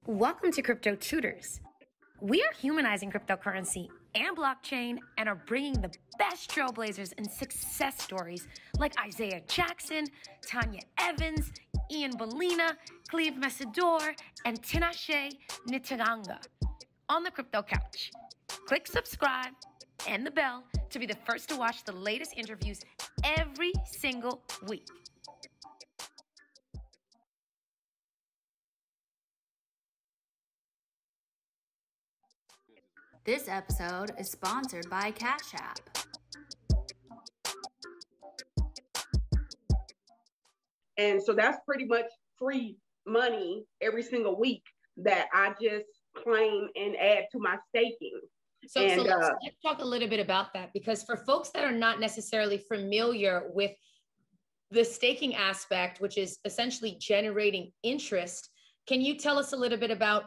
Welcome to Crypto Tutors. We are humanizing cryptocurrency and blockchain and are bringing the best trailblazers and success stories like Isaiah Jackson, Tanya Evans, Ian Bellina, Cleve Messidor, and Tinashe Nitaganga on the Crypto Couch. Click subscribe and the bell to be the first to watch the latest interviews every single week. This episode is sponsored by Cash App. And so that's pretty much free money every single week that I just claim and add to my staking. So let's talk a little bit about that, because for folks that are not necessarily familiar with the staking aspect, which is essentially generating interest, can you tell us a little bit about,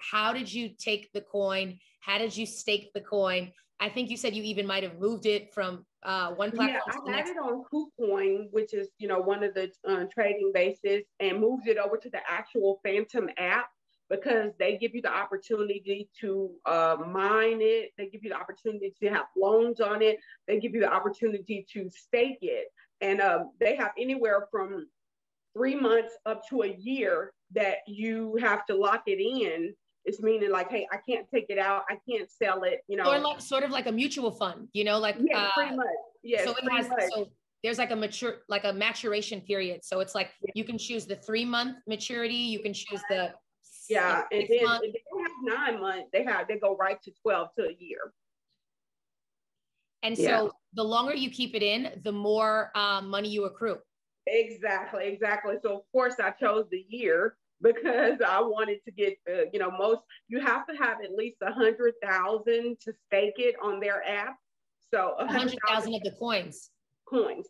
how did you take the coin? How did you stake the coin? I think you said you even might have moved it from one platform to the next. I had it on KuCoin, which is, one of the trading bases, and moved it over to the actual Fantom app because they give you the opportunity to mine it. They give you the opportunity to have loans on it. They give you the opportunity to stake it. And they have anywhere from 3 months up to a year that you have to lock it in. It's meaning like, hey, I can't take it out. I can't sell it, Or sort of like a mutual fund, pretty much. Yes, so it has, so there's like a maturation period. So it's like, you can choose the 3 month maturity. You can choose the and then if they have 9 months, they go right to 12 to a year. And so the longer you keep it in, the more money you accrue. Exactly. So of course I chose the year because I wanted to get you have to have at least 100,000 to stake it on their app. So 100,000 of the coins.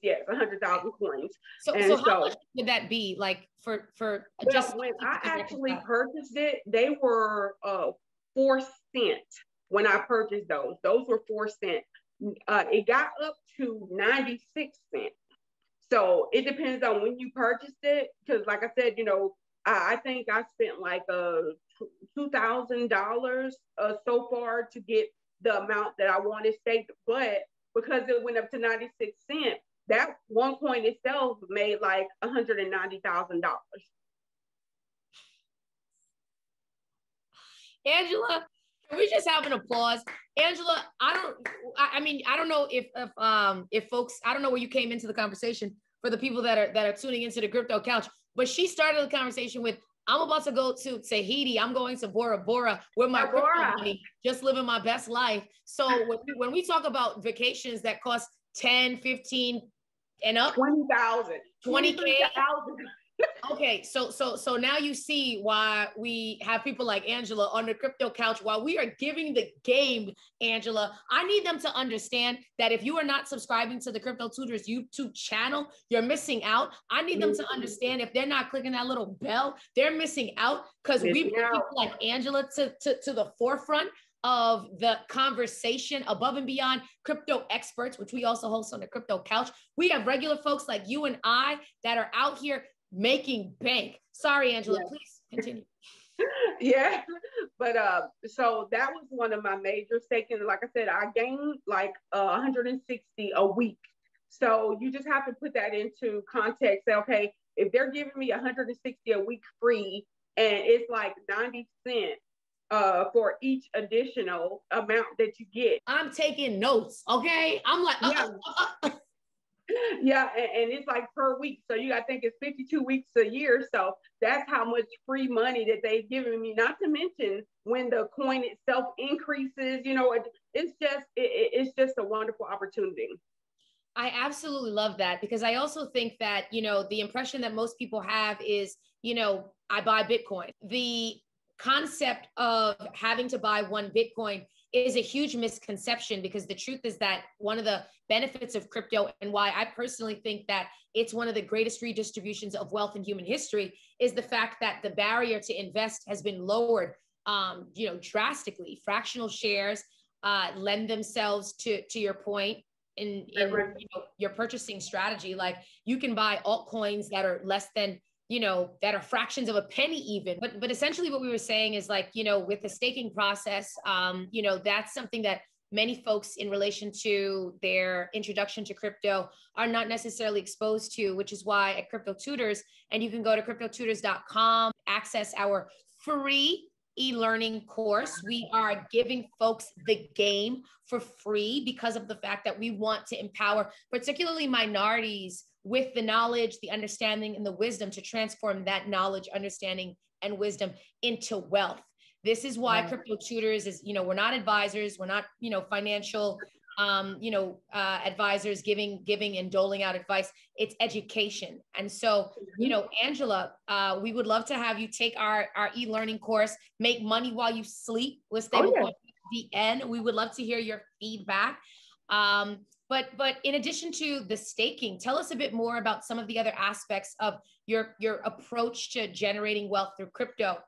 Yes, 100,000 coins. So how much would that be? Like for just when I actually purchased it, they were 4 cents when I purchased those. Those were 4 cents. It got up to 96 cents. So it depends on when you purchased it, because like I said, I think I spent like $2,000 so far to get the amount that I wanted staked, but because it went up to 96 cents, that one coin itself made like $190,000. Angela, can we just have an applause? Angela, I don't know if folks, I don't know where you came into the conversation for the people that are tuning into the Crypto Couch, but she started the conversation with, I'm about to go to Tahiti. I'm going to Bora Bora with my crypto money, just living my best life. So when we talk about vacations that cost 10, 15 and up, 20,000, 20K. Okay, so now you see why we have people like Angela on the Crypto Couch, while we are giving the game, Angela. I need them to understand that if you are not subscribing to the Crypto Tutors YouTube channel, you're missing out. I need them to understand if they're not clicking that little bell, they're missing out, because we put people like Angela to the forefront of the conversation above and beyond crypto experts, which we also host on the Crypto Couch. We have regular folks like you and I that are out here making bank. Sorry, Angela, please continue. Yeah, but so that was one of my major stakings. Like I said, I gained like 160 a week. So you just have to put that into context. Say, okay, if they're giving me 160 a week free, and it's like 90 cents for each additional amount that you get. I'm taking notes, okay? I'm like, Yeah, and it's like per week. So you got to think it's 52 weeks a year. So that's how much free money that they've given me. Not to mention when the coin itself increases, it's just a wonderful opportunity. I absolutely love that, because I also think that, the impression that most people have is, I buy Bitcoin. The concept of having to buy one Bitcoin is a huge misconception, because the truth is that one of the benefits of crypto, and why I personally think that it's one of the greatest redistributions of wealth in human history, is the fact that the barrier to invest has been lowered, drastically. Fractional shares lend themselves to your point in your purchasing strategy. Like, you can buy altcoins that are less than that are fractions of a penny even. But essentially what we were saying is like, with the staking process, that's something that many folks in relation to their introduction to crypto are not necessarily exposed to, which is why at Crypto Tutors, and you can go to cryptotutors.com, access our free e-learning course. We are giving folks the game for free because of the fact that we want to empower particularly minorities with the knowledge, the understanding, and the wisdom to transform that knowledge, understanding, and wisdom into wealth. This is why Crypto Tutors is, we're not advisors, we're not, financial, advisors giving and doling out advice. It's education. And so, Angela, we would love to have you take our e-learning course, Make Money While You Sleep with Stablecoin DN. We would love to hear your feedback. But in addition to the staking, tell us a bit more about some of the other aspects of your approach to generating wealth through crypto.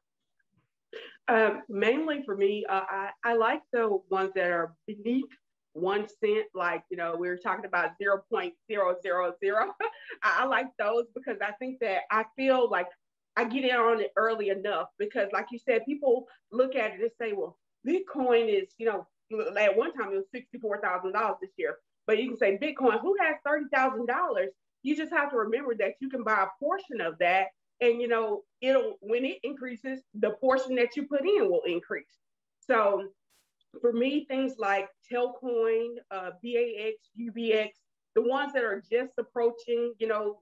Mainly for me, I like the ones that are beneath 1 cent, like, we were talking about 0.000. I like those because I think that I feel like I get in on it early enough because, like you said, people look at it and say, well, Bitcoin is, at one time it was $64,000 this year. But you can say Bitcoin, who has $30,000? You just have to remember that you can buy a portion of that. And, when it increases, the portion that you put in will increase. So for me, things like Telcoin, BAX, UBX, the ones that are just approaching,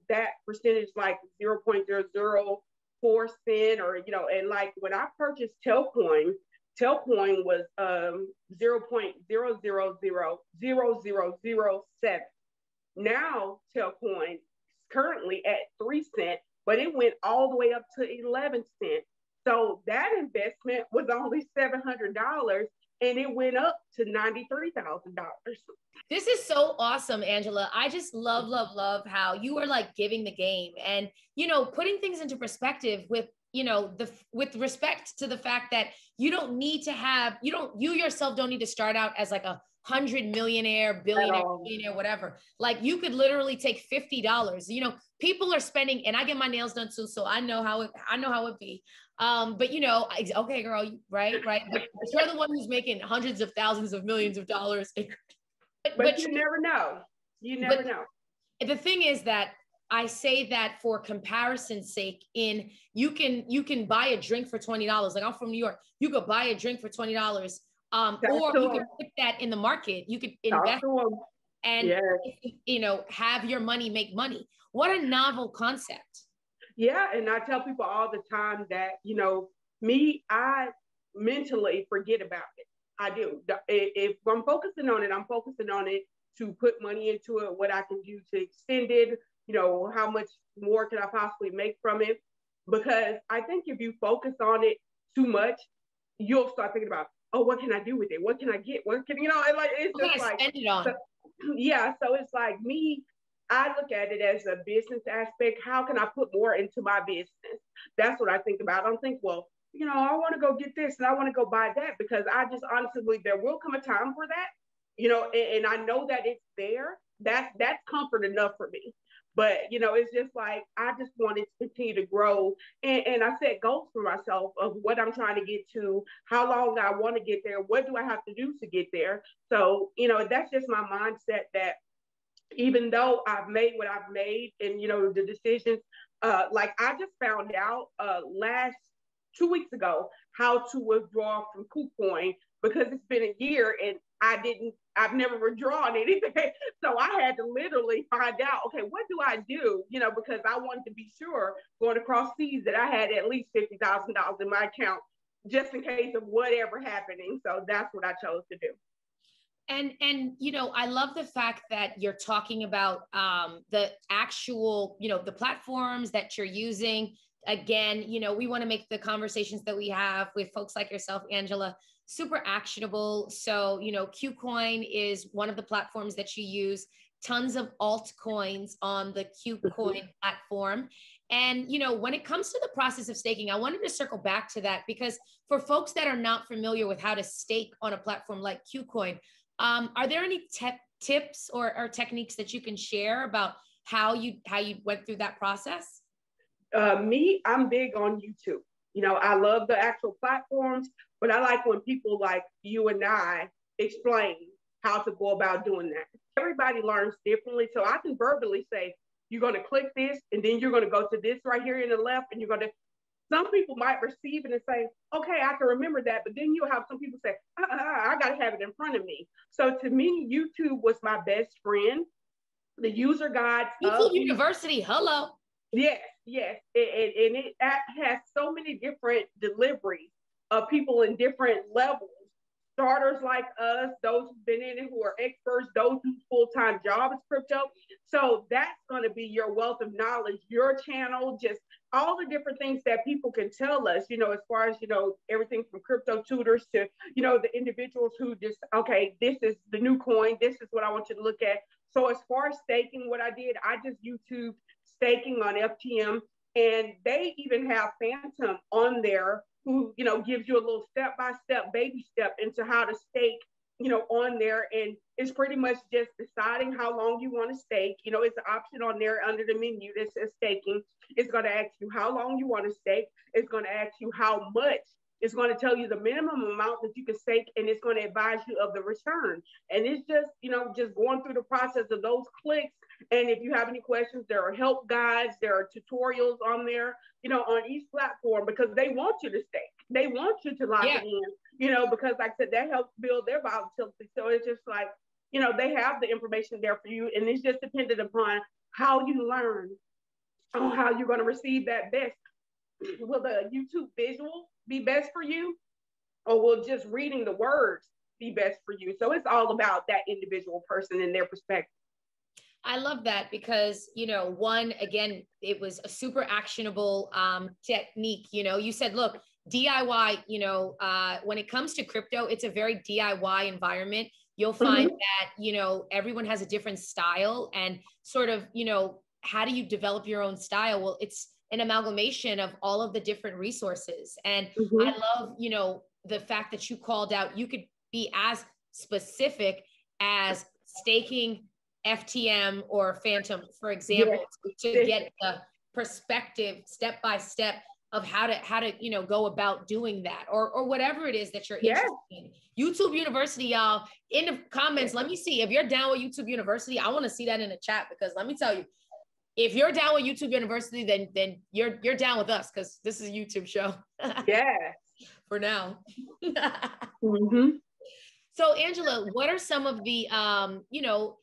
that percentage like 0.004 cent or, and like when I purchased Telcoin was 0.0000007. Now Telcoin is currently at 3 cents, but it went all the way up to 11 cents. So that investment was only $700 and it went up to $93,000. This is so awesome, Angela. I just love how you are like giving the game and, putting things into perspective with, with respect to the fact that you don't need to have, you yourself don't need to start out as like 100 millionaire, billionaire, whatever. Like you could literally take $50. People are spending, and I get my nails done too, so I know how it be. But okay, girl, right. But you're the one who's making hundreds of thousands of millions of dollars. But you never know. You never know. The thing is that I say that for comparison's sake, you can buy a drink for $20. Like I'm from New York, you could buy a drink for $20. Or you can put that in the market. You could invest and have your money make money. What a novel concept. Yeah, and I tell people all the time that I mentally forget about it. I do. If I'm focusing on it, I'm focusing on it to put money into it. What I can do to extend it. How much more can I possibly make from it? Because I think if you focus on it too much, you'll start thinking about, oh, what can I do with it? What can I get? What can, it's what just like, spend it on? So it's like me, I look at it as a business aspect. How can I put more into my business? That's what I think about. I don't think, well, I want to go get this and I want to go buy that because I just honestly believe there will come a time for that, and I know that it's there. That's comfort enough for me. But, it's just like, I just wanted to continue to grow. And I set goals for myself of what I'm trying to get to, how long I want to get there, what do I have to do to get there? So, that's just my mindset that even though I've made what I've made and, the decisions, like I just found out last 2 weeks ago how to withdraw from KuCoin because it's been a year and I've never withdrawn anything. So I had to literally find out, okay, what do I do? Because I wanted to be sure going across seas that I had at least $50,000 in my account just in case of whatever happening. So that's what I chose to do. And I love the fact that you're talking about the actual, the platforms that you're using. Again, we want to make the conversations that we have with folks like yourself, Angela, super actionable. So, KuCoin is one of the platforms that you use, tons of altcoins on the KuCoin platform. And, when it comes to the process of staking, I wanted to circle back to that because for folks that are not familiar with how to stake on a platform like KuCoin, are there any tips or techniques that you can share about how you went through that process? I'm big on YouTube. You know, I love the actual platforms, but I like when people like you and I explain how to go about doing that. Everybody learns differently. So I can verbally say, you're going to click this, and then you're going to go to this right here in the left, and you're going to, some people might receive it and say, okay, I can remember that. But then you'll have some people say, I got to have it in front of me. So to me, YouTube was my best friend. The user guides. YouTube University, hello. Yes, yes. And it has so many different deliveries of people in different levels. Starters like us, those who've been in it, who are experts, those whose full-time job is crypto. So that's going to be your wealth of knowledge, your channel, just all the different things that people can tell us, you know, as far as, you know, everything from crypto tutors to, you know, the individuals who just, okay, this is the new coin. This is what I want you to look at. So as far as staking, what I did, I just YouTube staking on FTM, and they even have Fantom on there who, you know, gives you a little step-by-step baby step into how to stake, you know, on there. And it's pretty much just deciding how long you want to stake. You know, it's an option on there under the menu that says staking. It's going to ask you how long you want to stake. It's going to ask you how much. It's going to tell you the minimum amount that you can stake, and it's going to advise you of the return. And it's just, you know, just going through the process of those clicks. And if you have any questions, there are help guides, there are tutorials on there, you know, on each platform, because they want you to stake. They want you to lock it in, you know, because like I said, that helps build their volatility. So it's just like, you know, they have the information there for you, and it's just dependent upon how you learn on how you're going to receive that best. Will the YouTube visual be best for you, or will just reading the words be best for you? So it's all about that individual person and their perspective. I love that because, you know, one, again, it was a super actionable technique. You know, you said, look, DIY, you know, when it comes to crypto, it's a very DIY environment. You'll find that, you know, everyone has a different style, and sort of, you know, how do you develop your own style? Well, it's an amalgamation of all of the different resources. And I love, you know, the fact that you called out, you could be as specific as staking FTM or Fantom, for example, to get the perspective step by step of how to, you know, go about doing that, or whatever it is that you're interested in. YouTube University, y'all, in the comments, let me see if you're down with YouTube University. I want to see that in the chat, because let me tell you, if you're down with YouTube University, then you're down with us, because this is a YouTube show. For now. So Angela, what are some of the, you know,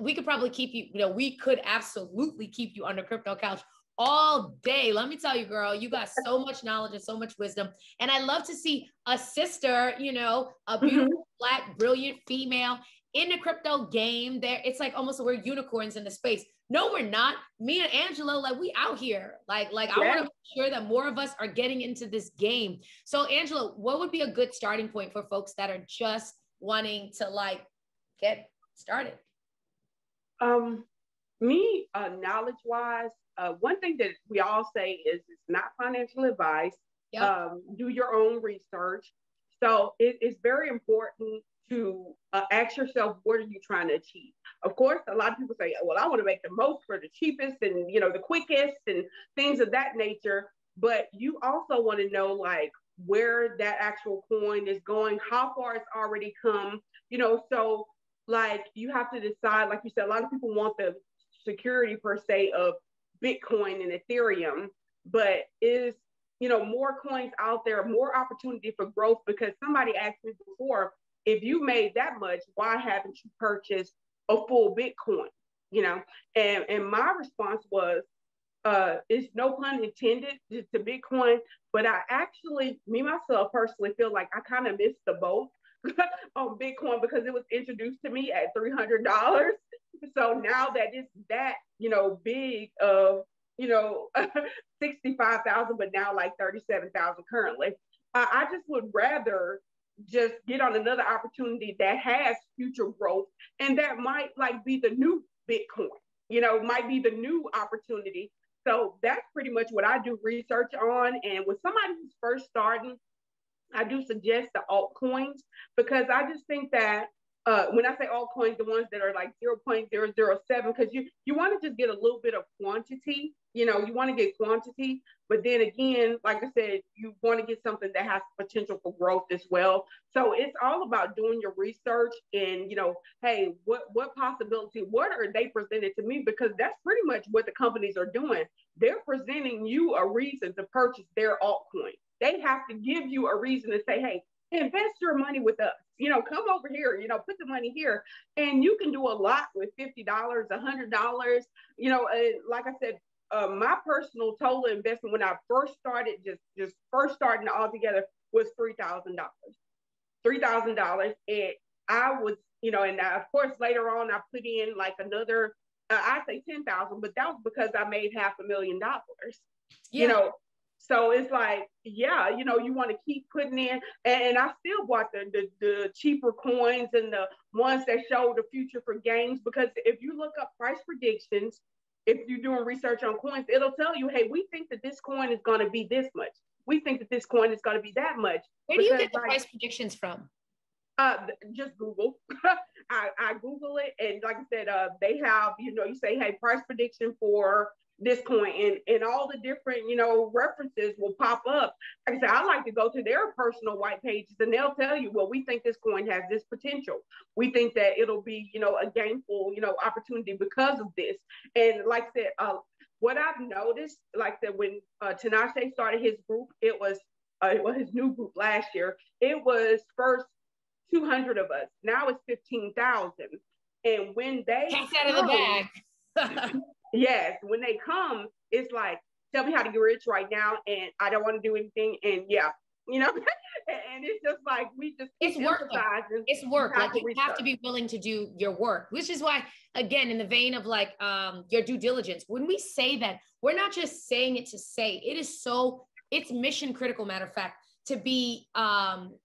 we could probably keep you, you know, we could absolutely keep you under Crypto Couch all day. Let me tell you, girl, you got so much knowledge and so much wisdom. And I love to see a sister, you know, a beautiful, Black, brilliant female in the crypto game there. It's like almost we're unicorns in the space. No, we're not. Me and Angela, like, we out here. Like I want to make sure that more of us are getting into this game. So Angela, what would be a good starting point for folks that are just wanting to like get started? Me, knowledge-wise, one thing that we all say is it's not financial advice. Do your own research. So it's very important to ask yourself, what are you trying to achieve? Of course, a lot of people say, well, I want to make the most for the cheapest and, you know, the quickest and things of that nature. But you also want to know, like, where that actual coin is going, how far it's already come, you know. So like, you have to decide, like you said, a lot of people want the security per se of Bitcoin and Ethereum, but is, you know, more coins out there, more opportunity for growth? Because somebody asked me before, if you made that much, why haven't you purchased a full Bitcoin? You know, and my response was, it's no pun intended to Bitcoin, but I actually, me myself personally, feel like I kind of missed the boat on Bitcoin, because it was introduced to me at $300. So now that it's that, you know, big of, you know, 65,000, but now like 37,000 currently, I just would rather just get on another opportunity that has future growth, and that might like be the new Bitcoin, you know, might be the new opportunity. So that's pretty much what I do research on. And with somebody who's first starting, I do suggest the altcoins, because I just think that when I say altcoins, the ones that are like 0.007, because you want to just get a little bit of quantity. You know, you want to get quantity, but then again, like I said, you want to get something that has potential for growth as well. So it's all about doing your research and, you know, hey, what possibility, what are they presented to me? Because that's pretty much what the companies are doing. They're presenting you a reason to purchase their altcoin. They have to give you a reason to say, hey, invest your money with us. You know, come over here, you know, put the money here. And you can do a lot with $50, $100. You know, like I said, my personal total investment when I first started, just first starting all together, was $3,000. $3,000. And I was, you know, and of course later on I put in like another, I say 10,000, but that was because I made $500,000. Yeah. You know, so it's like, yeah, you know, you want to keep putting in, and I still bought the cheaper coins and the ones that show the future for games, because if you look up price predictions, if you're doing research on coins, it'll tell you, hey, we think that this coin is going to be this much. We think that this coin is going to be that much. Where do you get the price predictions from? Just Google. I Google it, and like I said, they have, you know, you say, hey, price prediction for this coin, and all the different, you know, references will pop up. Like I said, I like to go to their personal white pages, and they'll tell you, well, we think this coin has this potential. We think that it'll be, you know, a gainful, you know, opportunity because of this. And like I said, what I've noticed, like that when Tinashe started his group, it was his new group last year. It was first 200 of us. Now it's 15,000. And when they cats out of the bag. Yes, when they come, it's like, tell me how to get rich right now, and I don't want to do anything, and yeah, you know, and it's just like it's work. It's work. Like you have to be willing to do your work, which is why, again, in the vein of like your due diligence, when we say that, we're not just saying it to say it. It's mission critical. Matter of fact, to be,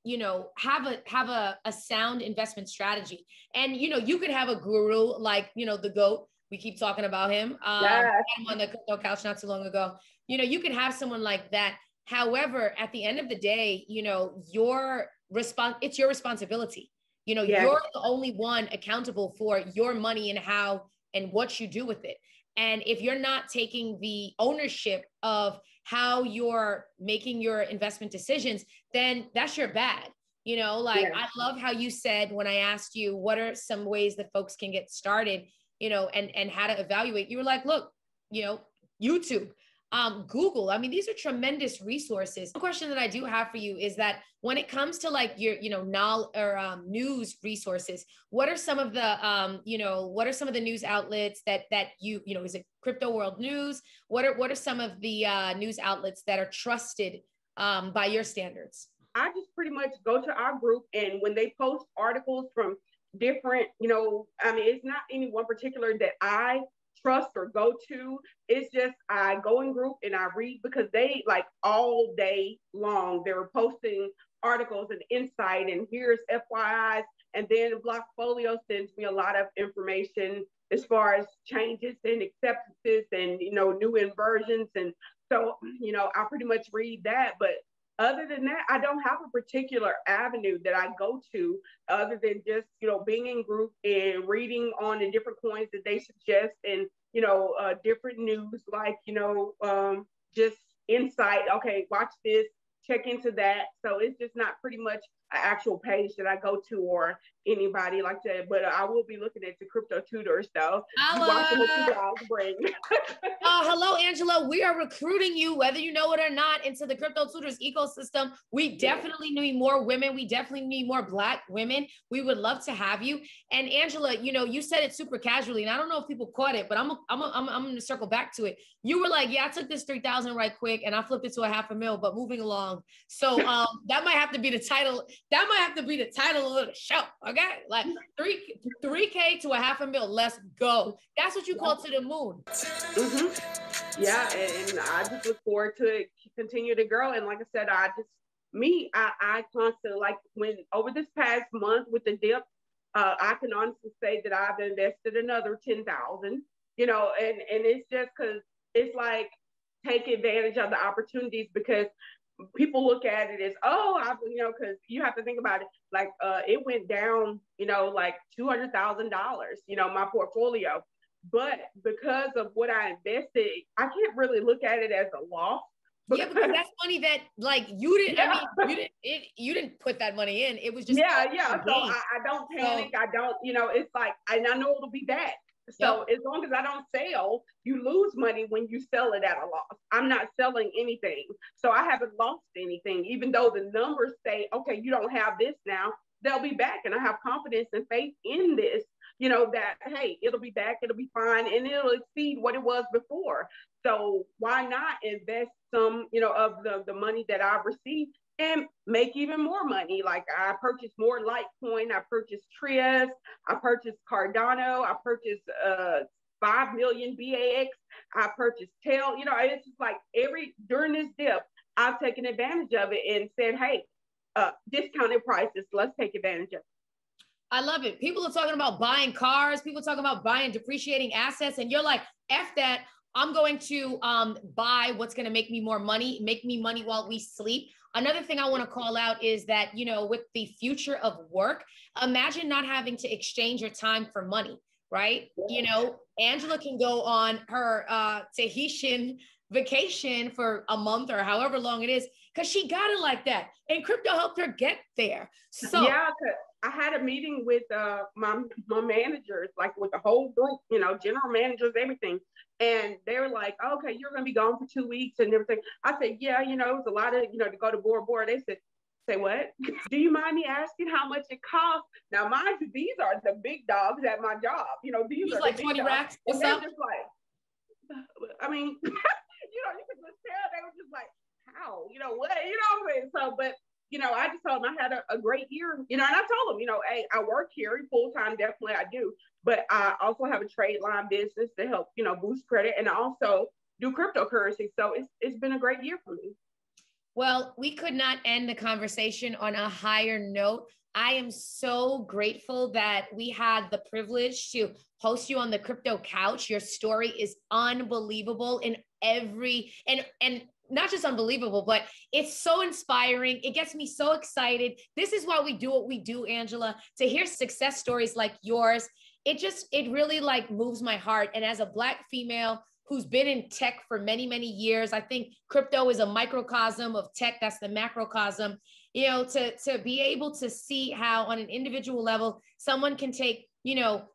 you know, have a sound investment strategy, and you know, you could have a guru like, you know, the GOAT. We keep talking about him. I had him on the crypto couch not too long ago. You know, you can have someone like that. However, at the end of the day, you know, it's your responsibility. You know, you're the only one accountable for your money and how and what you do with it. And if you're not taking the ownership of how you're making your investment decisions, then that's your bad. You know, like I love how you said when I asked you, what are some ways that folks can get started, you know, and how to evaluate, you were like, look, you know, YouTube, Google. I mean, these are tremendous resources. The question that I do have for you is that when it comes to like your, you know, news resources, what are some of the, you know, what are some of the news outlets that you know, is it Crypto World News? What are some of the news outlets that are trusted by your standards? I just pretty much go to our group, and when they post articles from different, you know, I mean, it's not any one particular that I trust or go to. It's just I go in group and I read, because they like all day long they're posting articles and insight, and here's FYIs, and then Blockfolio sends me a lot of information as far as changes and acceptances and, you know, new inversions. And so, you know, I pretty much read that, but other than that, I don't have a particular avenue that I go to other than just, you know, being in group and reading on the different coins that they suggest, and, you know, different news, like, you know, just insight. Okay, watch this, check into that. So it's just not pretty much an actual page that I go to or anybody like that. But I will be looking at the crypto tutors though. Hello, Angela. We are recruiting you, whether you know it or not, into the crypto tutors ecosystem. We definitely need more women. We definitely need more Black women. We would love to have you. And Angela, you know, you said it super casually, and I don't know if people caught it, but I'm going to circle back to it. You were like, yeah, I took this 3,000 right quick and I flipped it to $500,000, but moving along. So that might have to be the title. That might have to be the title of the show. Okay. Like 3K to $500,000. Let's go. That's what you call to the moon. Mm-hmm. Yeah. And I just look forward to it, continue to grow. And like I said, I constantly, like, when over this past month with the dip, I can honestly say that I've invested another 10,000, you know, and it's just because it's like, take advantage of the opportunities, because people look at it as, oh, because you have to think about it. Like, it went down, like $200,000, my portfolio. But because of what I invested, I can't really look at it as a loss. Yeah, because that's money that like you didn't. Yeah. I mean, you didn't put that money in. It was just So I don't panic. I don't. It's like, and I know it'll be back. So as long as I don't sell, you lose money when you sell it at a loss. I'm not selling anything, so I haven't lost anything. Even though the numbers say, okay, you don't have this now, they'll be back, and I have confidence and faith in this. That, hey, it'll be back, it'll be fine, and it'll exceed what it was before. So why not invest some, of the money that I've received and make even more money? Like, I purchased more Litecoin, I purchased Trias, I purchased Cardano, I purchased 5 million BAX, I purchased TEL. It's just like during this dip, I've taken advantage of it and said, hey, discounted prices, let's take advantage of it. I love it. People are talking about buying cars. People are talking about buying depreciating assets. And you're like, F that. I'm going to buy what's going to make me more money, make me money while we sleep. Another thing I want to call out is that, with the future of work, imagine not having to exchange your time for money, right? Angela can go on her Tahitian vacation for a month or however long it is, because she got it like that. And crypto helped her get there. So yeah, I had a meeting with my managers, like with the whole group, general managers, everything. And they were like, okay, you're going to be gone for 2 weeks and everything. I said, yeah, it was a lot of, to go to Bora Bora. They said, say what? Do you mind me asking how much it costs? Now, mind you, these are the big dogs at my job. These are like the 20 racks. And they're just like, I mean, you could just tell they were just like, how? What? What I mean? So, but, I just told them I had a great year, and I told them, hey, I work here full time, definitely I do, but I also have a trade line business to help, boost credit, and I also do cryptocurrency. So it's been a great year for me. Well, we could not end the conversation on a higher note. I am so grateful that we had the privilege to host you on the Crypto Couch. Your story is unbelievable in and not just unbelievable, but it's so inspiring. It gets me so excited. This is why we do what we do, Angela, to hear success stories like yours. It really like moves my heart. And as a Black female who's been in tech for many, many years, I think crypto is a microcosm of tech. That's the macrocosm, to be able to see how on an individual level, someone can take,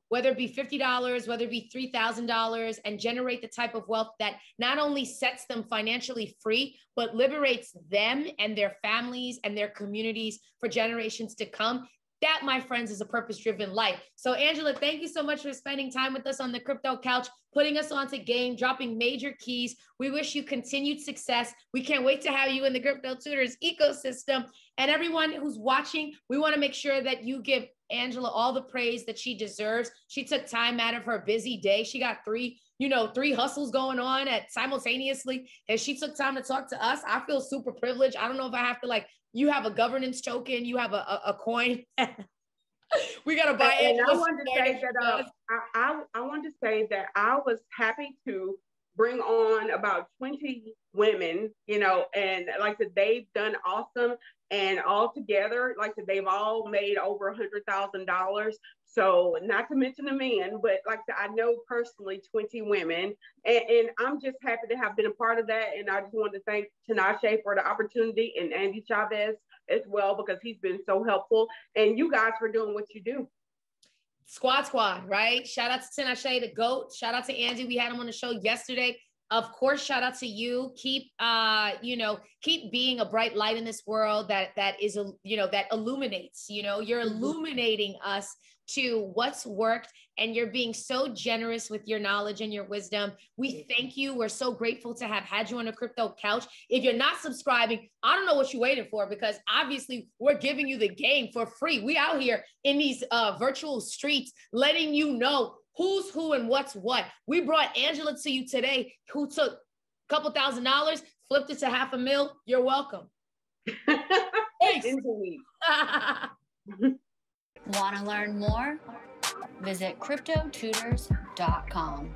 whether it be $50, whether it be $3,000, and generate the type of wealth that not only sets them financially free, but liberates them and their families and their communities for generations to come. That, my friends, is a purpose-driven life. So, Angela, thank you so much for spending time with us on the Crypto Couch, putting us onto game, dropping major keys. We wish you continued success. We can't wait to have you in the Crypto Tutors ecosystem. And everyone who's watching, we want to make sure that you give Angela all the praise that she deserves. She took time out of her busy day. She got three hustles going on simultaneously, and she took time to talk to us. I feel super privileged. I don't know if I have to you have a governance token, you have a coin. We got to buy it. And I wanted to say that I wanted to say that I was happy to bring on about 20 women, and like I said, they've done awesome. And all together, like I said, they've all made over $100,000. So not to mention the men, but like I said, I know personally 20 women, and I'm just happy to have been a part of that. And I just wanted to thank Tinashe for the opportunity, and Andy Chavez as well, because he's been so helpful, and you guys for doing what you do. Squad, right? Shout out to Tinashe, the GOAT. Shout out to Andy. We had him on the show yesterday. Of course, shout out to you. Keep being a bright light in this world that illuminates, you're illuminating us to what's worked, and you're being so generous with your knowledge and your wisdom. We thank you. We're so grateful to have had you on the Crypto Couch. If you're not subscribing, I don't know what you're waiting for, because obviously we're giving you the game for free. We out here in these virtual streets letting you know who's who and what's what. We brought Angela to you today, who took a couple $1,000, flipped it to $500,000. You're welcome. Thanks. Want to learn more? Visit CryptoTutors.com.